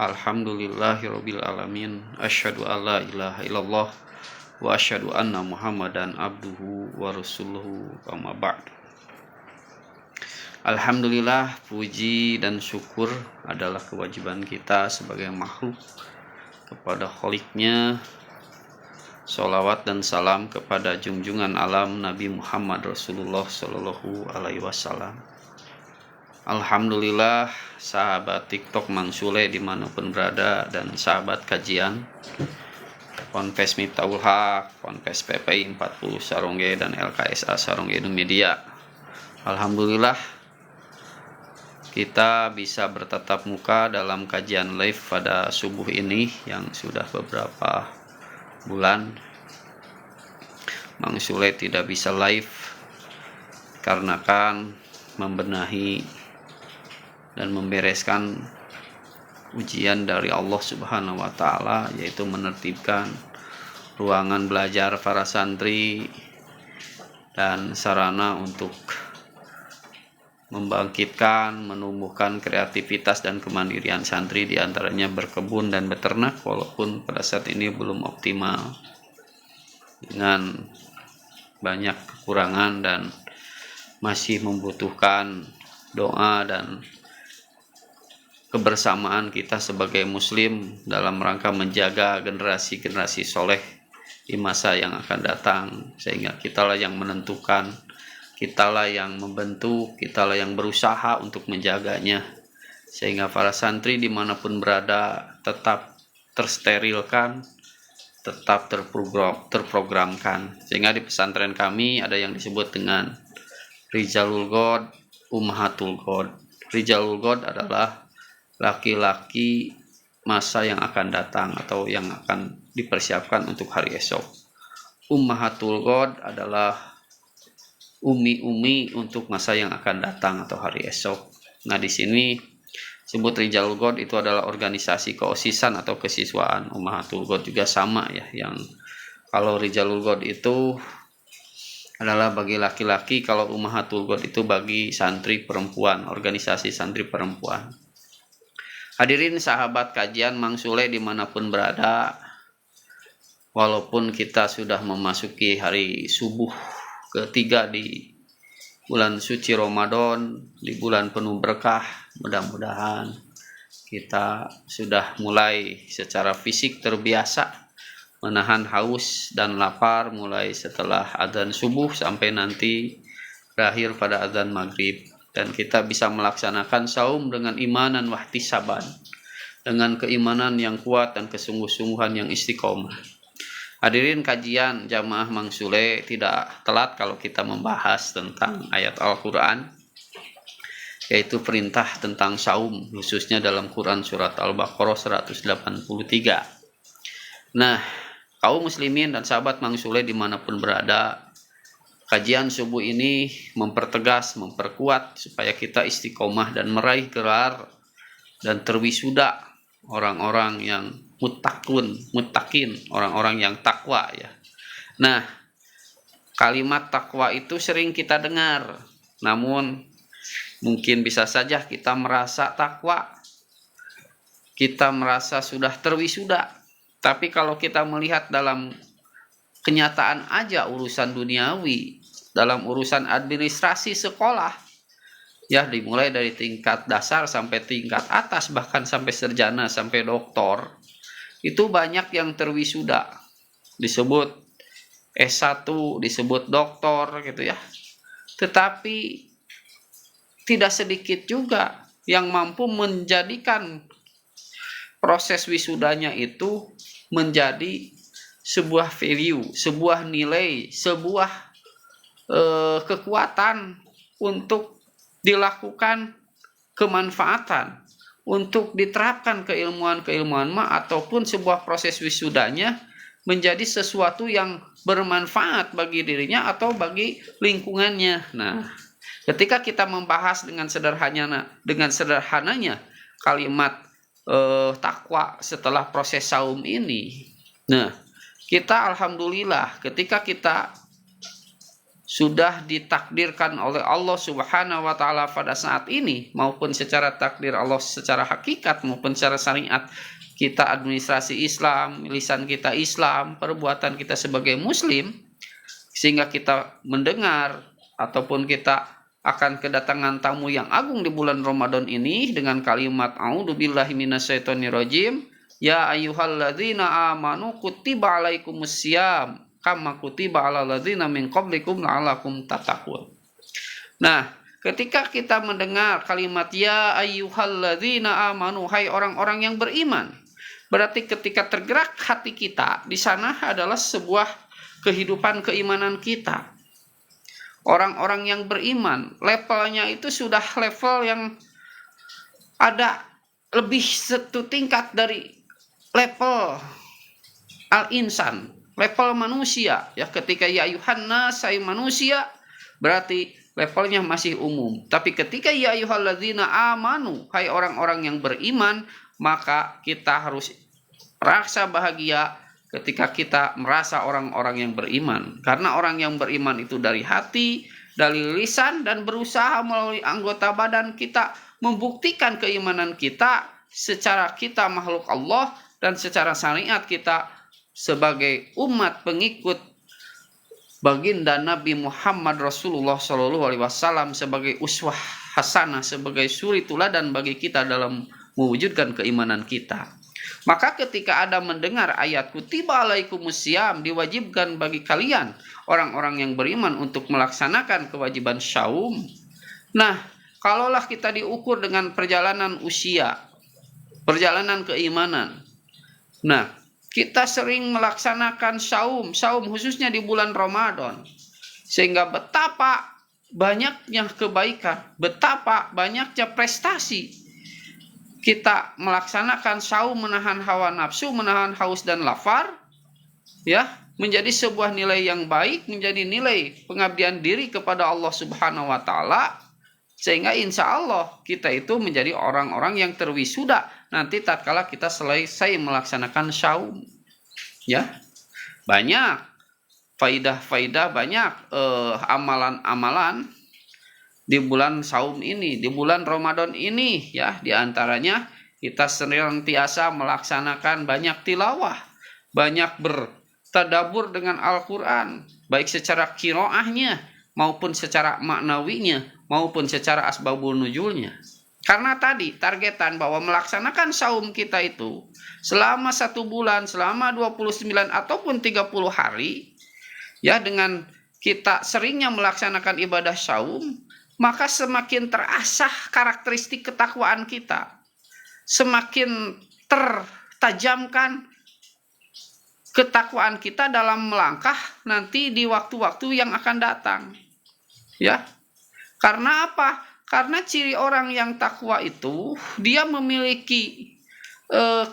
Alhamdulillahirabbil alamin. Asyhadu alla ilaha illallah wa asyhadu anna Muhammadan abduhu wa rasuluhu. Amma ba'd. Alhamdulillah, puji dan syukur adalah kewajiban kita sebagai makhluk kepada Kholiknya. Sholawat dan salam kepada junjungan alam Nabi Muhammad Rasulullah Sallallahu Alaihi Wasallam. Alhamdulillah, sahabat TikTok Mang Sule dimanapun berada, dan sahabat kajian Ponpes Miftahul Haq, Ponpes PPI 40 Sarongge, dan LKSA Sarongge Media. Alhamdulillah, kita bisa bertatap muka dalam kajian live pada subuh ini yang sudah beberapa bulan Mang Sule tidak bisa live karena kan membenahi dan membereskan ujian dari Allah Subhanahu wa Ta'ala, yaitu menertibkan ruangan belajar para santri dan sarana untuk membangkitkan, menumbuhkan kreativitas dan kemandirian santri, diantaranya berkebun dan beternak, walaupun pada saat ini belum optimal dengan banyak kekurangan dan masih membutuhkan doa dan kebersamaan kita sebagai muslim dalam rangka menjaga generasi-generasi soleh di masa yang akan datang, sehingga kitalah yang menentukan, kitalah yang membentuk, kitalah yang berusaha untuk menjaganya, sehingga para santri dimanapun berada tetap tersterilkan, tetap terprogramkan. Sehingga di pesantren kami ada yang disebut dengan Rizalul God, Ummahatul God. Rizalul God adalah laki-laki masa yang akan datang atau yang akan dipersiapkan untuk hari esok. Ummahatul God adalah umi-umi untuk masa yang akan datang atau hari esok. Nah, di sini sebut Rizalul God itu adalah organisasi keosisan atau kesiswaan. Ummahatul God juga sama ya, yang kalau Rizalul God itu adalah bagi laki-laki, kalau Ummahatul God itu bagi santri perempuan, organisasi santri perempuan. Hadirin sahabat kajian Mang Sule dimanapun berada, walaupun kita sudah memasuki hari subuh ketiga di bulan suci Ramadan, di bulan penuh berkah, mudah-mudahan kita sudah mulai secara fisik terbiasa menahan haus dan lapar mulai setelah adzan subuh sampai nanti berakhir pada adzan maghrib, dan kita bisa melaksanakan saum dengan imanan wahtisaban, dengan keimanan yang kuat dan kesungguh-sungguhan yang istiqomah. Hadirin kajian jamaah Mang Sule, tidak telat kalau kita membahas tentang ayat Al-Quran, yaitu perintah tentang saum, khususnya dalam Quran surat Al-Baqarah 183. Nah, kaum muslimin dan sahabat Mang Sule dimanapun berada, kajian subuh ini mempertegas, memperkuat supaya kita istiqomah dan meraih gelar dan terwisuda orang-orang yang muttaqin, orang-orang yang takwa ya. Nah, kalimat takwa itu sering kita dengar, namun mungkin bisa saja kita merasa takwa, kita merasa sudah terwisuda, tapi kalau kita melihat dalam kenyataan aja urusan duniawi, dalam urusan administrasi sekolah, ya dimulai dari tingkat dasar sampai tingkat atas, bahkan sampai sarjana, sampai doktor, itu banyak yang terwisuda, disebut S1, disebut doktor gitu ya. Tetapi tidak sedikit juga yang mampu menjadikan proses wisudanya itu menjadi sebuah value, sebuah nilai, sebuah kekuatan untuk dilakukan kemanfaatan, untuk diterapkan keilmuan-keilmuan ataupun sebuah proses wisudanya menjadi sesuatu yang bermanfaat bagi dirinya atau bagi lingkungannya. Nah, ketika kita membahas dengan sederhananya kalimat takwa setelah proses saum ini, nah, kita alhamdulillah ketika kita sudah ditakdirkan oleh Allah Subhanahu wa taala pada saat ini, maupun secara takdir Allah secara hakikat maupun secara syariat, kita administrasi Islam, lisan kita Islam, perbuatan kita sebagai muslim, sehingga kita mendengar ataupun kita akan kedatangan tamu yang agung di bulan Ramadan ini dengan kalimat a'udzubillahi minasyaitonirrajim, ya ayyuhalladzina amanu kutiba alaikumussyam kama kutiba alal ladzina min qablikum la'allakum tattaqun. Nah, ketika kita mendengar kalimat ya ayyuhalladzina amanu, hai orang-orang yang beriman, berarti ketika tergerak hati kita, di sana adalah sebuah kehidupan keimanan kita. Orang-orang yang beriman, levelnya itu sudah level yang ada lebih satu tingkat dari level al-insan, level manusia. Ya, ketika ya ayuhannas, saya manusia, berarti levelnya masih umum. Tapi ketika ya ayyuhalladzina amanu, hai orang-orang yang beriman, maka kita harus rasa bahagia ketika kita merasa orang-orang yang beriman. Karena orang yang beriman itu dari hati, dari lisan, dan berusaha melalui anggota badan kita membuktikan keimanan kita secara kita makhluk Allah dan secara syariat kita sebagai umat pengikut baginda Nabi Muhammad Rasulullah SAW sebagai uswah hasanah, sebagai suri tuladan bagi kita dalam mewujudkan keimanan kita. Maka ketika ada mendengar ayat kutiba alaikumussyam, diwajibkan bagi kalian orang-orang yang beriman untuk melaksanakan kewajiban syaum. Nah, kalaulah kita diukur dengan perjalanan usia, perjalanan keimanan, nah, kita sering melaksanakan syaum khususnya di bulan Ramadan, sehingga betapa banyaknya kebaikan, betapa banyaknya prestasi kita melaksanakan saum, menahan hawa nafsu, menahan haus dan lapar, ya, menjadi sebuah nilai yang baik, menjadi nilai pengabdian diri kepada Allah Subhanahu wa taala, sehingga insya Allah kita itu menjadi orang-orang yang terwisuda nanti tatkala kita selesai melaksanakan saum. Ya, banyak faidah-faidah, banyak amalan-amalan di bulan saum ini, di bulan Ramadan ini, ya, diantaranya kita senantiasa melaksanakan banyak tilawah, banyak bertadabur dengan Al-Quran, baik secara qiraahnya maupun secara maknawinya maupun secara asbabun nuzulnya. Karena tadi targetan bahwa melaksanakan saum kita itu selama 1 bulan, selama 29 ataupun 30 hari, ya, dengan kita seringnya melaksanakan ibadah saum, maka semakin terasah karakteristik ketakwaan kita, semakin tertajamkan ketakwaan kita dalam melangkah nanti di waktu-waktu yang akan datang. Ya, karena apa? Karena ciri orang yang takwa itu dia memiliki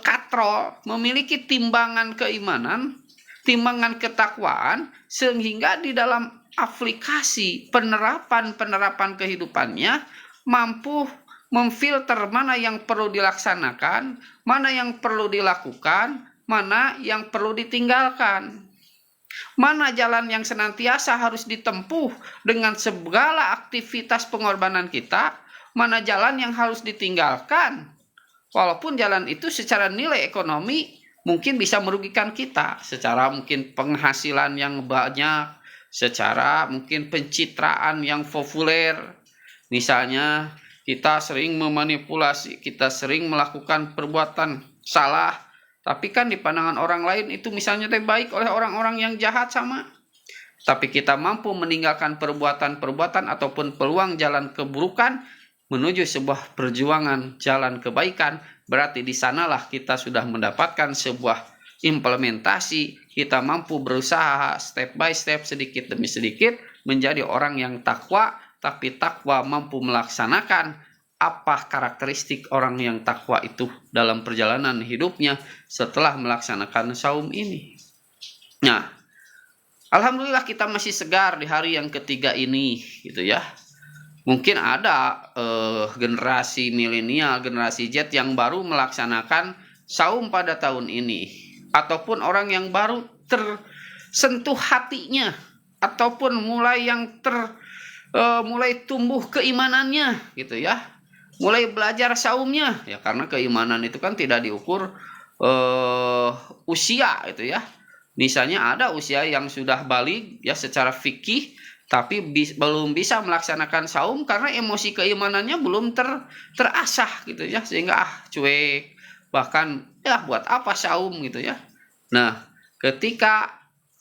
katrol, memiliki timbangan keimanan, timbangan ketakwaan, sehingga di dalam aplikasi penerapan kehidupannya mampu memfilter mana yang perlu dilaksanakan, mana yang perlu dilakukan, mana yang perlu ditinggalkan, mana jalan yang senantiasa harus ditempuh dengan segala aktivitas pengorbanan kita, mana jalan yang harus ditinggalkan walaupun jalan itu secara nilai ekonomi mungkin bisa merugikan kita, secara mungkin penghasilan yang banyak, secara mungkin pencitraan yang populer. Misalnya kita sering memanipulasi, kita sering melakukan perbuatan salah, tapi kan di pandangan orang lain itu misalnya baik oleh orang-orang yang jahat sama. Tapi kita mampu meninggalkan perbuatan-perbuatan ataupun peluang jalan keburukan menuju sebuah perjuangan jalan kebaikan, berarti di sanalah kita sudah mendapatkan sebuah implementasi, kita mampu berusaha step by step, sedikit demi sedikit menjadi orang yang takwa, tapi takwa mampu melaksanakan apa karakteristik orang yang takwa itu dalam perjalanan hidupnya setelah melaksanakan saum ini. Nah, alhamdulillah kita masih segar di hari yang ketiga ini, gitu ya. Mungkin ada generasi milenial, generasi Z yang baru melaksanakan saum pada tahun ini, ataupun orang yang baru tersentuh hatinya ataupun mulai mulai tumbuh keimanannya gitu ya, mulai belajar saumnya ya, karena keimanan itu kan tidak diukur usia gitu ya. Misalnya ada usia yang sudah balik ya secara fikih, tapi belum bisa melaksanakan saum karena emosi keimanannya belum terasah gitu ya, sehingga cuek, bahkan ya buat apa saum gitu ya. Nah, ketika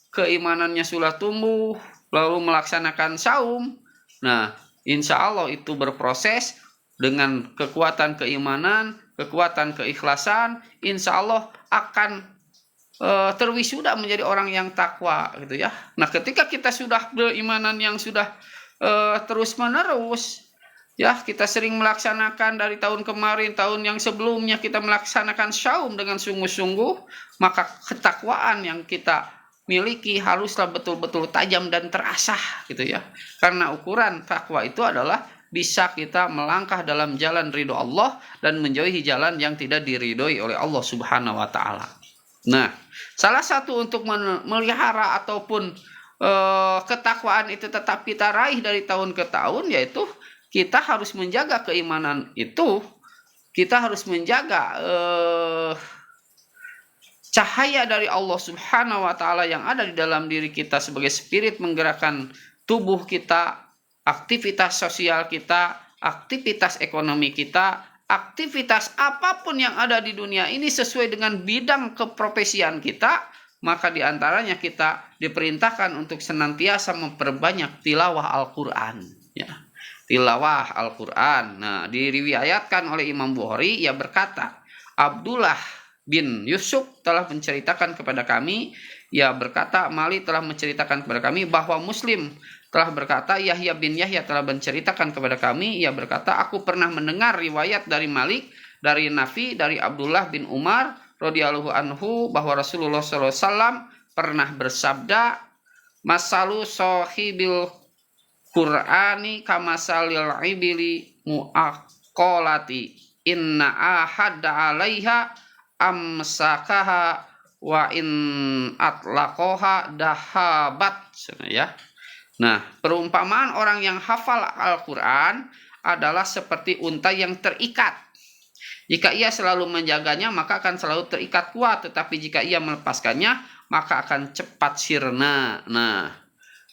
keimanannya sudah tumbuh lalu melaksanakan saum, nah insya Allah itu berproses dengan kekuatan keimanan, kekuatan keikhlasan, insya Allah akan terwisuda menjadi orang yang takwa gitu ya. Nah, ketika kita sudah berimanan yang sudah terus menerus ya, kita sering melaksanakan dari tahun kemarin, tahun yang sebelumnya kita melaksanakan saum dengan sungguh-sungguh, maka ketakwaan yang kita miliki haruslah betul-betul tajam dan terasah gitu ya. Karena ukuran takwa itu adalah bisa kita melangkah dalam jalan ridho Allah dan menjauhi jalan yang tidak diridhoi oleh Allah Subhanahu wa taala. Nah, salah satu untuk melihara ataupun ketakwaan itu tetap kita raih dari tahun ke tahun, yaitu kita harus menjaga keimanan itu, kita harus menjaga cahaya dari Allah Subhanahu wa taala yang ada di dalam diri kita sebagai spirit menggerakkan tubuh kita, aktivitas sosial kita, aktivitas ekonomi kita, aktivitas apapun yang ada di dunia ini sesuai dengan bidang keprofesian kita, maka diantaranya kita diperintahkan untuk senantiasa memperbanyak tilawah Al-Quran ya. Tilawah Al-Quran. Nah, diriwayatkan oleh Imam Bukhari, ia berkata, Abdullah bin Yusuf telah menceritakan kepada kami, ia berkata, Mali telah menceritakan kepada kami, bahwa Muslim telah berkata, Yahya bin Yahya telah menceritakan kepada kami, ia berkata, aku pernah mendengar riwayat dari Malik, dari Nafi, dari Abdullah bin Umar radhiyallahu anhu, bahwa Rasulullah SAW pernah bersabda, masalu sahibil Qur'ani kamasalil ibili mu'aqolati inna ahadda alaiha amsakaha wa in atlaqoha dahabat ya. Nah, perumpamaan orang yang hafal Al-Quran adalah seperti unta yang terikat. Jika ia selalu menjaganya, maka akan selalu terikat kuat. Tetapi jika ia melepaskannya, maka akan cepat sirna. Nah,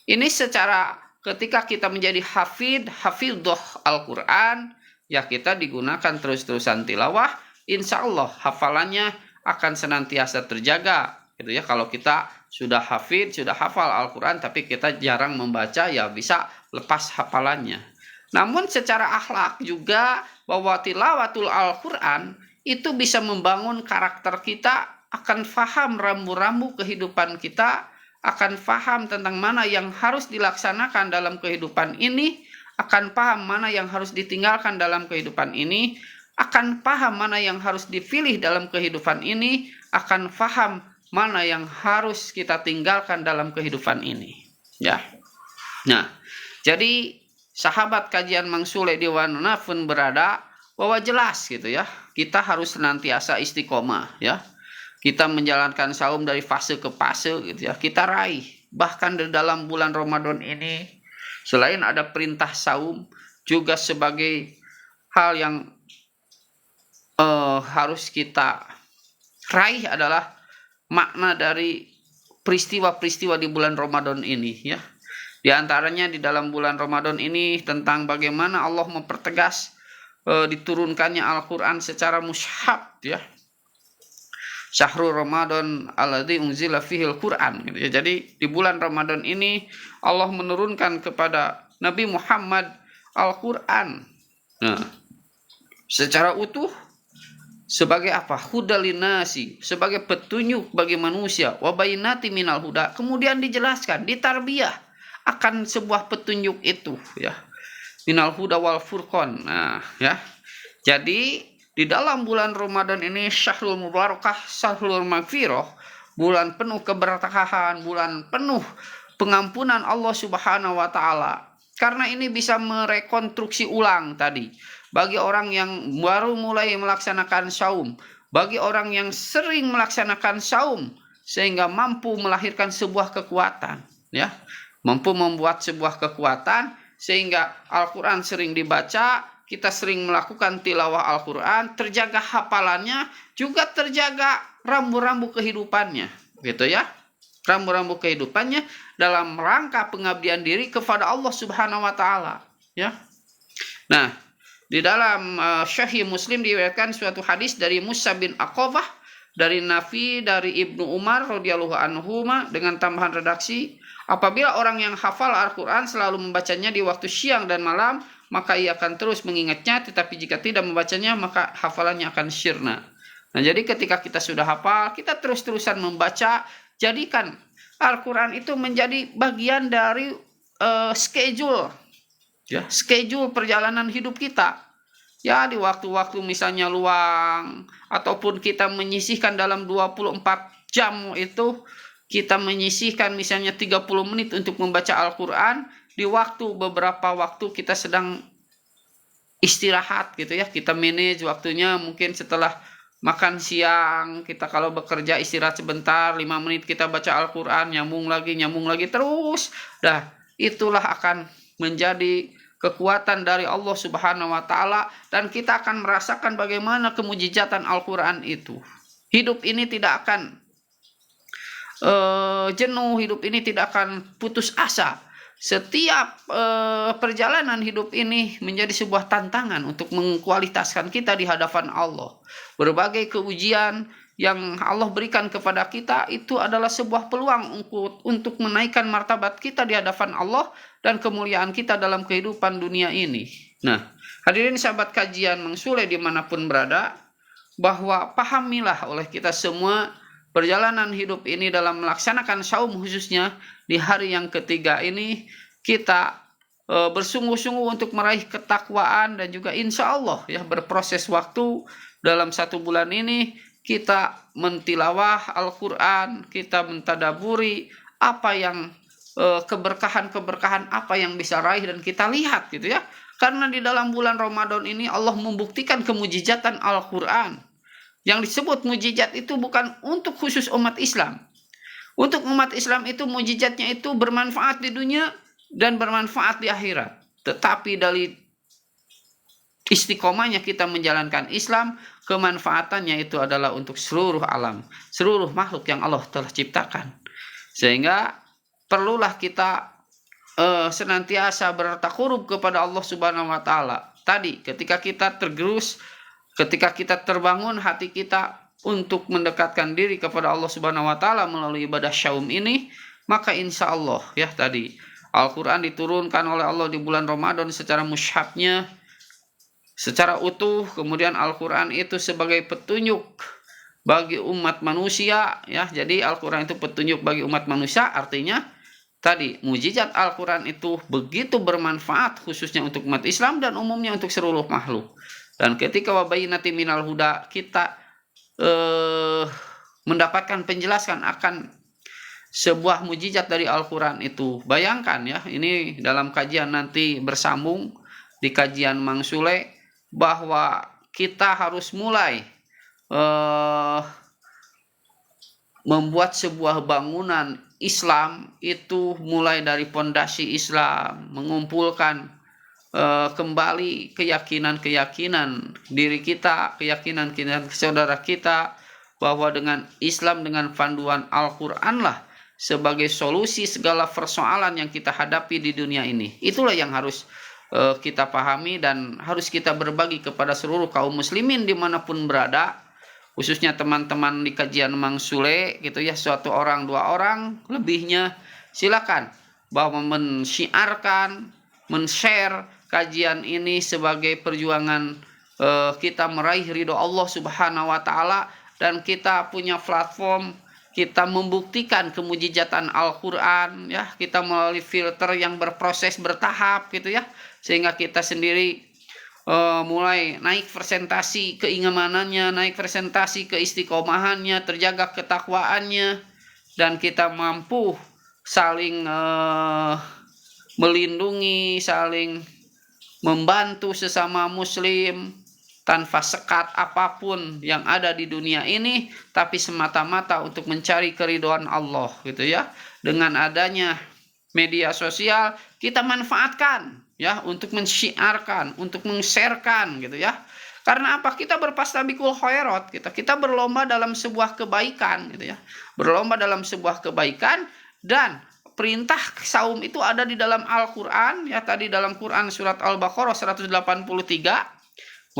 ini secara ketika kita menjadi hafidhoh Al-Quran, ya kita digunakan terus-terusan tilawah, insya Allah hafalannya akan senantiasa terjaga. Gitu ya, kalau kita sudah hafal Al-Quran, tapi kita jarang membaca, ya bisa lepas hafalannya. Namun secara akhlak juga, bahwa tilawatul Al-Quran itu bisa membangun karakter kita, akan faham rambu-rambu kehidupan kita, akan paham tentang mana yang harus dilaksanakan dalam kehidupan ini, akan paham mana yang harus ditinggalkan dalam kehidupan ini, akan paham mana yang harus dipilih dalam kehidupan ini, akan paham mana yang harus kita tinggalkan dalam kehidupan ini ya. Nah, jadi sahabat kajian Mang Sule di Wanunafun berada bahwa jelas gitu ya, kita harus senantiasa istiqomah ya. Kita menjalankan saum dari fase ke fase gitu ya, kita raih. Bahkan di dalam bulan Ramadan ini, selain ada perintah saum, juga sebagai hal yang harus kita raih adalah makna dari peristiwa-peristiwa di bulan Ramadan ini ya. Di antaranya di dalam bulan Ramadan ini tentang bagaimana Allah mempertegas diturunkannya Al-Quran secara mushaf ya. Syahrul Ramadan alladzi unzila fihil Quran gitu ya. Jadi di bulan Ramadan ini Allah menurunkan kepada Nabi Muhammad Al-Quran. Nah, secara utuh sebagai apa? Hudalinasi, sebagai petunjuk bagi manusia, wabayinati minal huda. Kemudian dijelaskan, ditarbiyah akan sebuah petunjuk itu ya. Minal huda wal furqan. Nah, ya. Jadi di dalam bulan Ramadan ini syahrul mubarakah, syahrul magfirah, bulan penuh keberkahan, bulan penuh pengampunan Allah Subhanahu wa taala. Karena ini bisa merekonstruksi ulang tadi bagi orang yang baru mulai melaksanakan saum, bagi orang yang sering melaksanakan saum sehingga mampu melahirkan sebuah kekuatan ya. mampu membuat sebuah kekuatan sehingga Al-Quran sering dibaca, kita sering melakukan tilawah Al-Quran, terjaga hafalannya, juga terjaga rambu-rambu kehidupannya, gitu ya. Rambu-rambu kehidupannya dalam rangka pengabdian diri kepada Allah Subhanahu wa taala, ya. Nah, di dalam Sahih Muslim diriwayatkan suatu hadis dari Musa bin Aqabah, dari Nafi, dari Ibnu Umar radhiyallahu anhuma, dengan tambahan redaksi, apabila orang yang hafal Al-Quran selalu membacanya di waktu siang dan malam, maka ia akan terus mengingatnya, tetapi jika tidak membacanya, maka hafalannya akan sirna. Nah, jadi ketika kita sudah hafal, kita terus-terusan membaca, jadikan Al-Quran itu menjadi bagian dari schedule, ya, schedule perjalanan hidup kita. Ya, di waktu-waktu misalnya luang, ataupun kita menyisihkan dalam 24 jam itu, kita menyisihkan misalnya 30 menit untuk membaca Al-Quran, di beberapa waktu kita sedang istirahat gitu ya, kita manage waktunya, mungkin setelah makan siang, kita kalau bekerja istirahat sebentar, 5 menit kita baca Al-Quran, nyambung lagi terus. Dah, itulah akan menjadi kekuatan dari Allah Subhanahu wa taala, dan kita akan merasakan bagaimana kemujizatan Al-Quran itu. Hidup ini tidak akan jenuh, hidup ini tidak akan putus asa. Setiap perjalanan hidup ini menjadi sebuah tantangan untuk mengkualitaskan kita di hadapan Allah. Berbagai keujian yang Allah berikan kepada kita itu adalah sebuah peluang untuk menaikkan martabat kita di hadapan Allah dan kemuliaan kita dalam kehidupan dunia ini. Nah, hadirin sahabat kajian Mang Sule dimanapun berada, bahwa pahamilah oleh kita semua perjalanan hidup ini dalam melaksanakan saum, khususnya di hari yang ketiga ini, kita bersungguh-sungguh untuk meraih ketakwaan, dan juga insya Allah ya berproses waktu dalam 1 bulan ini kita mentilawah Al-Quran, kita mentadaburi apa yang keberkahan-keberkahan apa yang bisa raih dan kita lihat gitu ya. Karena di dalam bulan Ramadan ini Allah membuktikan kemujizatan Al-Quran. Yang disebut mujizat itu bukan untuk khusus umat Islam. Untuk umat Islam itu mujizatnya itu bermanfaat di dunia dan bermanfaat di akhirat. Tetapi dari istiqomahnya kita menjalankan Islam, kemanfaatannya itu adalah untuk seluruh alam, seluruh makhluk yang Allah telah ciptakan. Sehingga perlulah kita senantiasa bertakarub kepada Allah Subhanahu wa taala. Tadi ketika kita tergerus, ketika kita terbangun hati kita untuk mendekatkan diri kepada Allah Subhanahu wa taala melalui ibadah syaum ini, maka insya Allah ya tadi Al-Quran diturunkan oleh Allah di bulan Ramadan secara mushafnya, secara utuh. Kemudian Al-Quran itu sebagai petunjuk bagi umat manusia ya. Jadi Al-Quran itu petunjuk bagi umat manusia, artinya tadi mujizat Al-Quran itu begitu bermanfaat khususnya untuk umat Islam dan umumnya untuk seluruh makhluk. Dan ketika wabayinati minal huda, kita mendapatkan penjelasan akan sebuah mujizat dari Al-Quran itu. Bayangkan ya, ini dalam kajian nanti bersambung di kajian Mang Sule, bahwa kita harus mulai membuat sebuah bangunan Islam itu mulai dari pondasi Islam, mengumpulkan kembali keyakinan-keyakinan diri kita, keyakinan saudara kita, bahwa dengan Islam, dengan panduan Al-Quran lah sebagai solusi segala persoalan yang kita hadapi di dunia ini. Itulah yang harus kita pahami dan harus kita berbagi kepada seluruh kaum muslimin dimanapun berada, khususnya teman-teman di kajian Mang Sule gitu ya, 1 orang 2 orang lebihnya silakan bahwa mensyiarkan, men-share kajian ini sebagai perjuangan kita meraih ridho Allah Subhanahu wa taala, dan kita punya platform, kita membuktikan kemujizatan Al-Quran ya, kita melalui filter yang berproses bertahap gitu ya, sehingga kita sendiri mulai naik presentasi keimanannya, naik presentasi keistiqomahannya, terjaga ketakwaannya, dan kita mampu saling melindungi, saling membantu sesama muslim tanpa sekat apapun yang ada di dunia ini, tapi semata-mata untuk mencari keridhaan Allah gitu ya. Dengan adanya media sosial kita manfaatkan ya untuk mensyiarkan, untuk meng-sharekan gitu ya. Karena apa? Kita berpastabikul khairat, kita berlomba dalam sebuah kebaikan gitu ya. Berlomba dalam sebuah kebaikan, dan perintah saum itu ada di dalam Al-Qur'an ya, tadi dalam Quran surat Al-Baqarah 183,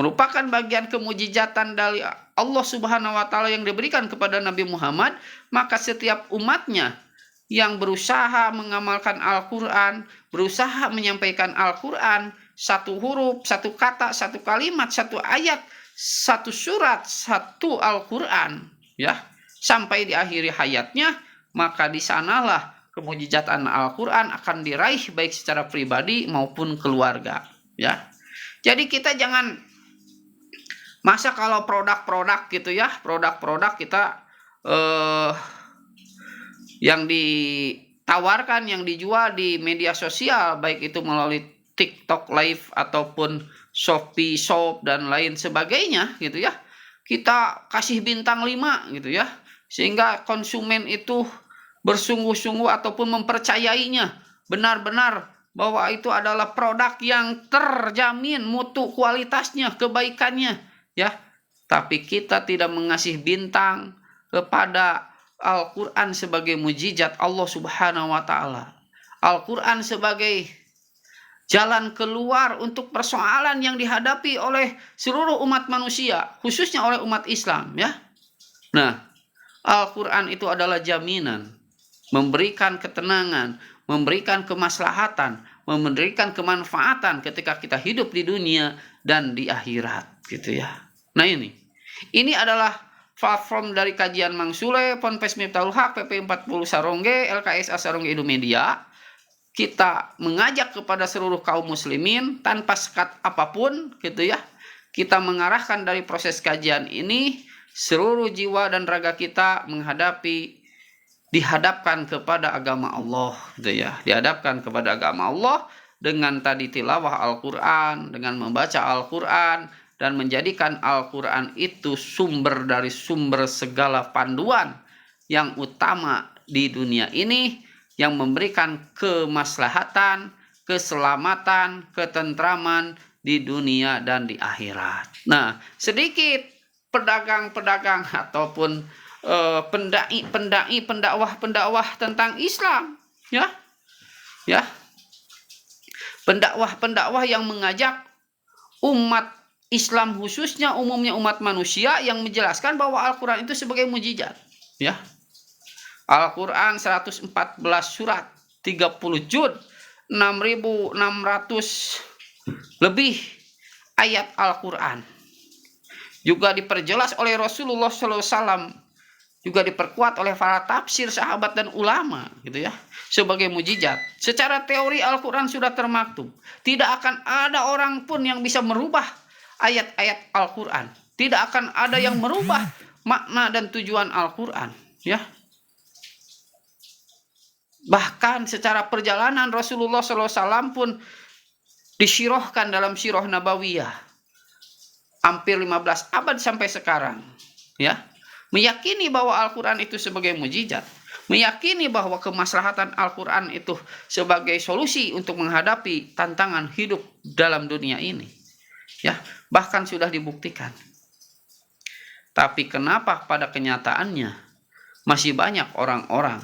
merupakan bagian kemujizatan dari Allah Subhanahu wa taala yang diberikan kepada Nabi Muhammad. Maka setiap umatnya yang berusaha mengamalkan Al-Qur'an, berusaha menyampaikan Al-Qur'an, satu huruf, satu kata, satu kalimat, satu ayat, satu surat, satu Al-Qur'an ya, sampai di akhir hayatnya, maka di sanalah kemujizatan Al-Qur'an akan diraih baik secara pribadi maupun keluarga ya. Jadi kita jangan masa kalau produk-produk gitu ya, produk-produk kita yang ditawarkan, yang dijual di media sosial, baik itu melalui TikTok Live ataupun Shopee Shop dan lain sebagainya gitu ya, kita kasih bintang 5 gitu ya, sehingga konsumen itu bersungguh-sungguh ataupun mempercayainya benar-benar bahwa itu adalah produk yang terjamin mutu kualitasnya, kebaikannya ya. Tapi kita tidak mengasih bintang kepada Al-Qur'an sebagai mujizat Allah Subhanahu wa taala. Al-Qur'an sebagai jalan keluar untuk persoalan yang dihadapi oleh seluruh umat manusia, khususnya oleh umat Islam ya. Nah, Al-Qur'an itu adalah jaminan, memberikan ketenangan, memberikan kemaslahatan, memberikan kemanfaatan ketika kita hidup di dunia dan di akhirat gitu ya. Nah, ini adalah platform dari kajian Mang Sule, Ponpes Miftahul Haq, PP 40 Sarongge, LKSA Sarongge Indo Media. Kita mengajak kepada seluruh kaum muslimin tanpa sekat apapun gitu ya. Kita mengarahkan dari proses kajian ini seluruh jiwa dan raga kita dihadapkan kepada agama Allah gitu ya. Dihadapkan kepada agama Allah dengan tadi tilawah Al-Qur'an, dengan membaca Al-Qur'an, dan menjadikan Al-Qur'an itu sumber dari sumber segala panduan yang utama di dunia ini, yang memberikan kemaslahatan, keselamatan, ketentraman di dunia dan di akhirat. Nah, sedikit pedagang-pedagang ataupun pendai, pendakwah tentang Islam ya. Pendakwah yang mengajak umat Islam, khususnya umumnya umat manusia, yang menjelaskan bahwa Al-Qur'an itu sebagai mujizat ya. Al-Qur'an 114 surat, 30 juz, 6.600 lebih ayat Al-Qur'an. Juga diperjelas oleh Rasulullah SAW, juga diperkuat oleh para tafsir, sahabat dan ulama gitu ya, sebagai mujizat. Secara teori Al-Qur'an sudah termaktub. Tidak akan ada orang pun yang bisa merubah ayat-ayat Al-Qur'an. Tidak akan ada yang merubah makna dan tujuan Al-Qur'an ya. Bahkan secara perjalanan Rasulullah SAW pun disyirahkan dalam sirah Nabawiyah hampir 15 abad sampai sekarang ya, meyakini bahwa Al-Qur'an itu sebagai mujizat, meyakini bahwa kemaslahatan Al-Qur'an itu sebagai solusi untuk menghadapi tantangan hidup dalam dunia ini ya, bahkan sudah dibuktikan. Tapi kenapa pada kenyataannya masih banyak orang-orang,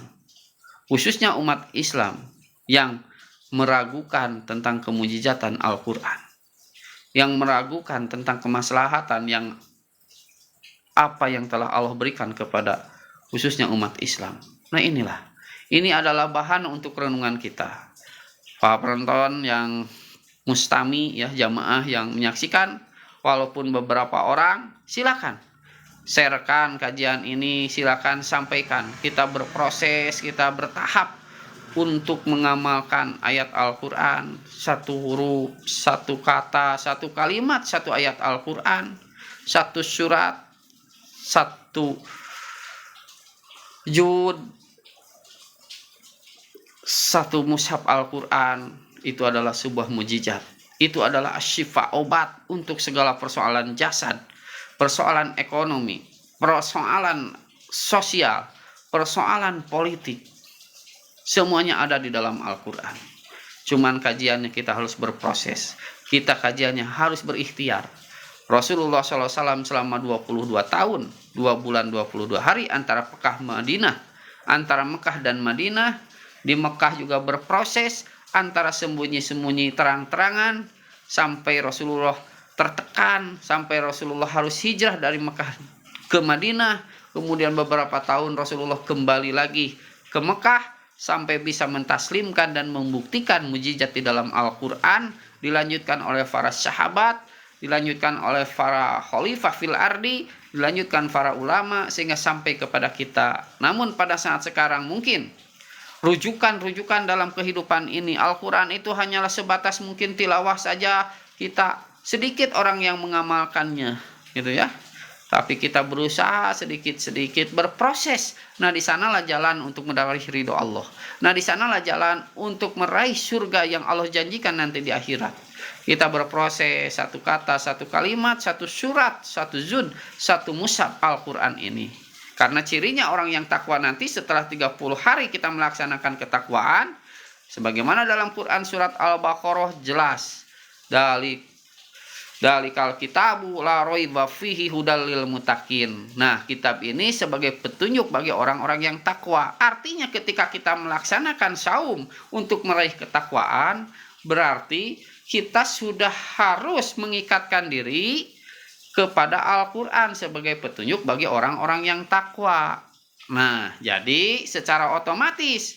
khususnya umat Islam, yang meragukan tentang kemujizatan Al-Qur'an, yang meragukan tentang kemaslahatan yang apa yang telah Allah berikan kepada khususnya umat Islam. Nah, ini adalah bahan untuk renungan kita. Para penonton yang mustami ya, jamaah yang menyaksikan, walaupun beberapa orang, silakan sharekan kajian ini, silakan sampaikan. Kita berproses, kita bertahap untuk mengamalkan ayat Al-Qur'an, satu huruf, satu kata, satu kalimat, satu ayat Al-Qur'an, satu surat, satu juz, satu mushaf Al-Qur'an. Itu adalah sebuah mujizat. Itu adalah asyifa, obat untuk segala persoalan jasad, persoalan ekonomi, persoalan sosial, persoalan politik. Semuanya ada di dalam Al-Quran. Cuman kajiannya kita harus berproses. Kita kajiannya harus berikhtiar. Rasulullah SAW selama 22 tahun, 2 bulan 22 hari antara antara Mekah dan Madinah. Di Mekah juga berproses antara sembunyi-sembunyi terang-terangan sampai Rasulullah tertekan, sampai Rasulullah harus hijrah dari Mekah ke Madinah. Kemudian beberapa tahun Rasulullah kembali lagi ke Mekah sampai bisa mentaslimkan dan membuktikan mujizat di dalam Al-Quran. Dilanjutkan oleh para sahabat, dilanjutkan oleh para khalifah fil ardi, dilanjutkan para ulama sehingga sampai kepada kita. Namun pada saat sekarang mungkin rujukan-rujukan dalam kehidupan ini Al-Quran itu hanyalah sebatas mungkin tilawah saja, kita sedikit orang yang mengamalkannya gitu ya. Tapi kita berusaha sedikit-sedikit berproses. Nah, di sanalah jalan untuk mendapatkan ridho Allah. Nah, di sanalah jalan untuk meraih surga yang Allah janjikan nanti di akhirat. Kita berproses satu kata, satu kalimat, satu surat, satu juz, satu mushaf Al-Quran ini. Karena cirinya orang yang takwa nanti setelah 30 hari kita melaksanakan ketakwaan. Sebagaimana dalam Quran surat Al-Baqarah jelas. Dalikal kitabu la raiba fihi hudal lil muttaqin. Nah, kitab ini sebagai petunjuk bagi orang-orang yang takwa. Artinya ketika kita melaksanakan saum untuk meraih ketakwaan, berarti kita sudah harus mengikatkan diri kepada Al-Quran sebagai petunjuk bagi orang-orang yang takwa. Nah, jadi secara otomatis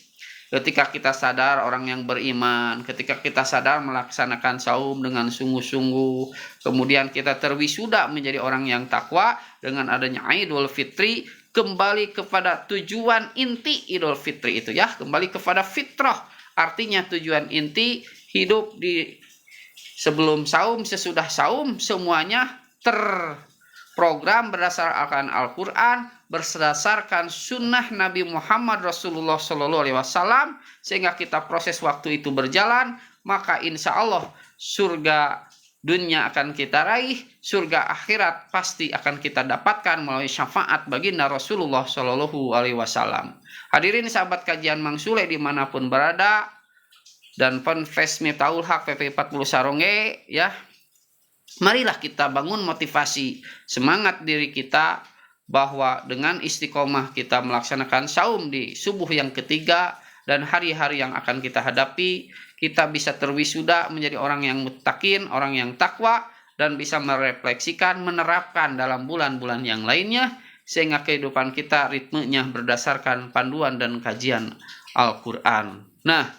ketika kita sadar orang yang beriman, ketika kita sadar melaksanakan saum dengan sungguh-sungguh, kemudian kita terwisuda menjadi orang yang takwa dengan adanya Idul Fitri, kembali kepada tujuan inti Idul Fitri itu ya, kembali kepada fitrah. Artinya tujuan inti hidup di sebelum saum, sesudah saum, semuanya terprogram berdasarkan Al-Quran, berdasarkan sunnah Nabi Muhammad Rasulullah SAW, sehingga kita proses waktu itu berjalan, maka insya Allah surga dunia akan kita raih, surga akhirat pasti akan kita dapatkan melalui syafaat baginda Rasulullah SAW. Hadirin sahabat kajian Mang Sule dimanapun berada, dan Ponpes Miftaul Haq PP 40 Saronge ya, marilah kita bangun motivasi semangat diri kita bahwa dengan istiqomah kita melaksanakan saum di subuh yang ketiga dan hari-hari yang akan kita hadapi, kita bisa terwisuda menjadi orang yang muttaqin, orang yang takwa, dan bisa merefleksikan, menerapkan dalam bulan-bulan yang lainnya, sehingga kehidupan kita ritmenya berdasarkan panduan dan kajian Al-Quran. Nah,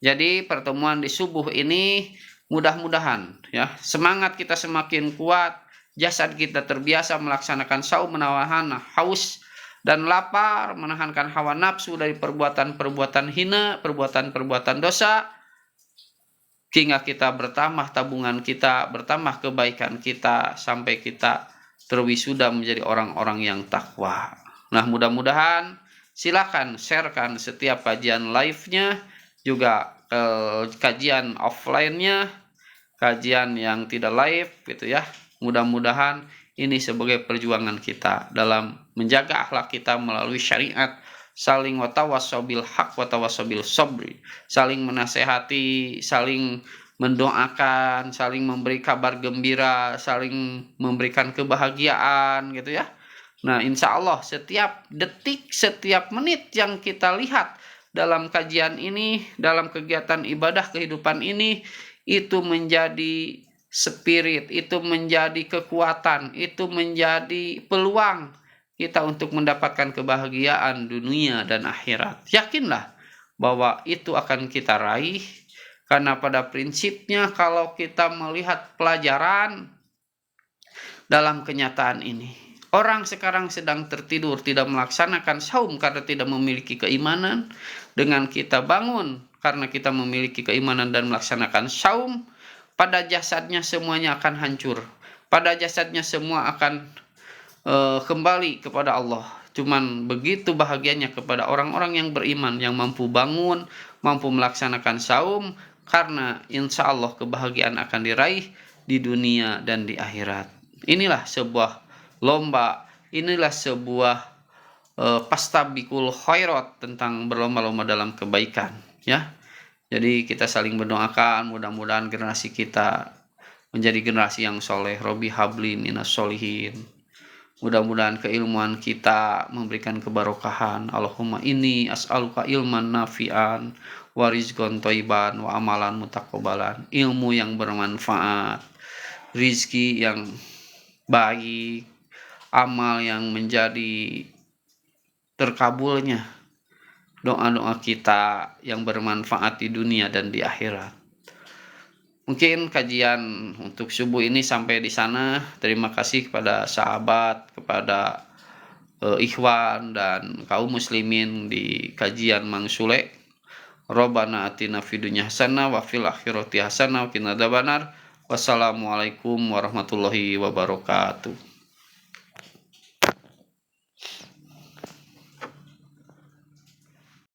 jadi pertemuan di subuh ini mudah-mudahan ya, semangat kita semakin kuat, jasad kita terbiasa melaksanakan saum, menahan haus dan lapar, menahankan hawa nafsu dari perbuatan-perbuatan hina, perbuatan-perbuatan dosa, hingga kita bertambah tabungan kita, bertambah kebaikan kita, sampai kita terwisuda menjadi orang-orang yang takwa. Nah, mudah-mudahan silakan sharekan setiap kajian live-nya, juga kajian offline-nya, kajian yang tidak live gitu ya. Mudah-mudahan ini sebagai perjuangan kita dalam menjaga akhlak kita melalui syariat, saling watawassabil haq watawassabil sabri, saling menasehati, saling mendoakan, saling memberi kabar gembira, saling memberikan kebahagiaan gitu ya. Nah, insya Allah setiap detik, setiap menit yang kita lihat dalam kajian ini, dalam kegiatan ibadah kehidupan ini, itu menjadi spirit, itu menjadi kekuatan, itu menjadi peluang kita untuk mendapatkan kebahagiaan dunia dan akhirat. Yakinlah bahwa itu akan kita raih, karena pada prinsipnya kalau kita melihat pelajaran dalam kenyataan ini, orang sekarang sedang tertidur, tidak melaksanakan saum karena tidak memiliki keimanan. Dengan kita bangun karena kita memiliki keimanan dan melaksanakan saum, pada jasadnya semuanya akan hancur. Pada jasadnya semua akan kembali kepada Allah. Cuman begitu bahagianya kepada orang-orang yang beriman, yang mampu bangun, mampu melaksanakan saum, karena insya Allah kebahagiaan akan diraih di dunia dan di akhirat. Inilah sebuah lomba, inilah sebuah pastabikul khairat, tentang berlomba-lomba dalam kebaikan ya. Jadi kita saling mendoakan, mudah-mudahan generasi kita menjadi generasi yang soleh. Robi habli minas solihin. Mudah-mudahan keilmuan kita memberikan kebarokahan. Allahumma inni as'aluka ilman nafi'an wa rizqan thayyiban wa amalan mutaqabbalan. Ilmu yang bermanfaat, rizki yang baik, amal yang menjadi terkabulnya doa-doa kita yang bermanfaat di dunia dan di akhirat. Mungkin kajian untuk subuh ini sampai di sana. Terima kasih kepada sahabat, kepada ikhwan dan kaum muslimin di kajian Mang Sule. Rabbana atina fid dunya hasanah wa fil akhirati hasanah wa qina adzabannar. Wassalamualaikum warahmatullahi wabarakatuh.